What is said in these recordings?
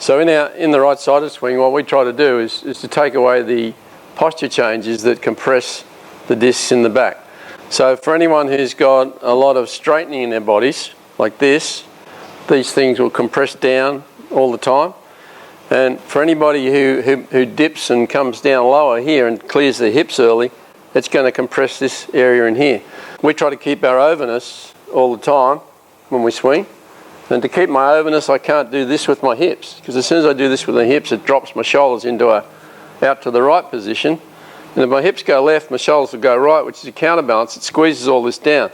So in the right-sided swing, what we try to do is to take away the posture changes that compress the discs in the back. So for anyone who's got a lot of straightening in their bodies, like this, these things will compress down all the time. And for anybody who dips and comes down lower here and clears their hips early, it's going to compress this area in here. We try to keep our overness all the time when we swing. And to keep my overness, I can't do this with my hips, because as soon as I do this with the hips, it drops my shoulders into a out to the right position. And if my hips go left, my shoulders will go right, which is a counterbalance. It squeezes all this down.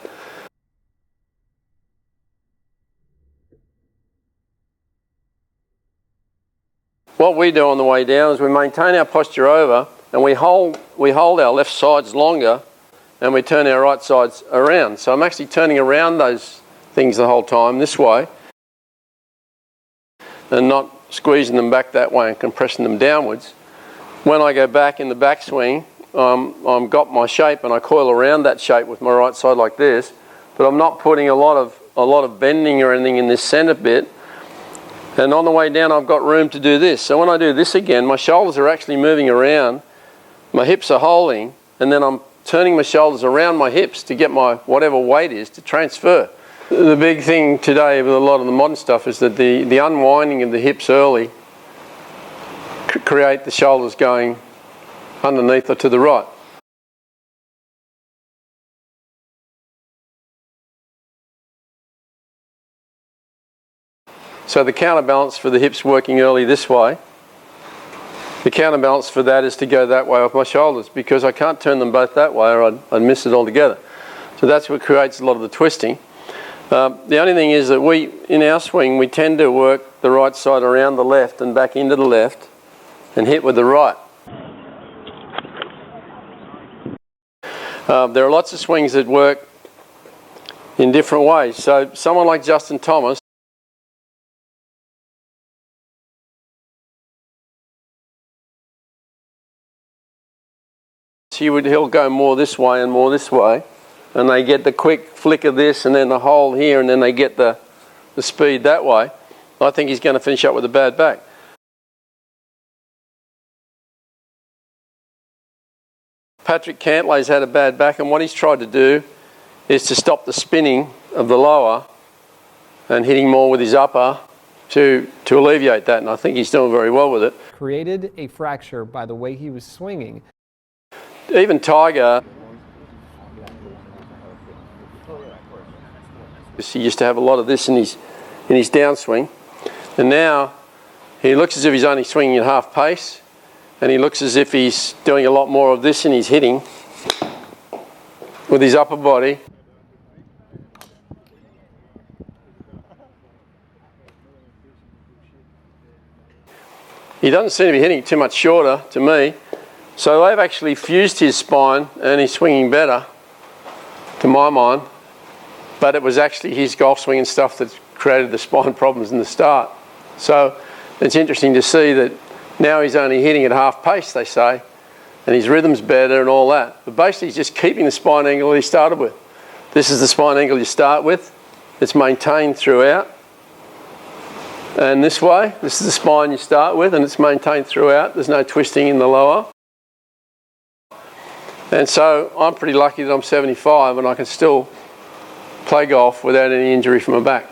What we do on the way down is we maintain our posture over, and we hold our left sides longer, and we turn our right sides around. So I'm actually turning around those things the whole time this way, and not squeezing them back that way and compressing them downwards. When I go back in the backswing, I've got my shape and I coil around that shape with my right side like this, but I'm not putting a lot of bending or anything in this center bit. And on the way down, I've got room to do this. So when I do this again, my shoulders are actually moving around, my hips are holding, and then I'm turning my shoulders around my hips to get my whatever weight is to transfer. The big thing today with a lot of the modern stuff is that the unwinding of the hips early create the shoulders going underneath or to the right. So the counterbalance for the hips working early this way, the counterbalance for that is to go that way off my shoulders, because I can't turn them both that way or I'd miss it altogether. So that's what creates a lot of the twisting. The only thing is that in our swing, we tend to work the right side around the left and back into the left and hit with the right. There are lots of swings that work in different ways. So someone like Justin Thomas, he'll go more this way and more this way, and they get the quick flick of this and then the hold here, and then they get the speed that way. I think he's going to finish up with a bad back. Patrick Cantlay's had a bad back, and what he's tried to do is to stop the spinning of the lower and hitting more with his upper to alleviate that, and I think he's doing very well with it. Created a fracture by the way he was swinging. Even Tiger, he used to have a lot of this in his downswing, and now he looks as if he's only swinging at half pace, and he looks as if he's doing a lot more of this in his hitting with his upper body. He doesn't seem to be hitting too much shorter to me. So they've actually fused his spine and he's swinging better, to my mind. But it was actually his golf swing and stuff that created the spine problems in the start. So it's interesting to see that now he's only hitting at half pace, they say, and his rhythm's better and all that. But basically he's just keeping the spine angle he started with. This is the spine angle you start with. It's maintained throughout. And this way, this is the spine you start with, and it's maintained throughout. There's no twisting in the lower. And so I'm pretty lucky that I'm 75 and I can still play golf without any injury from my back.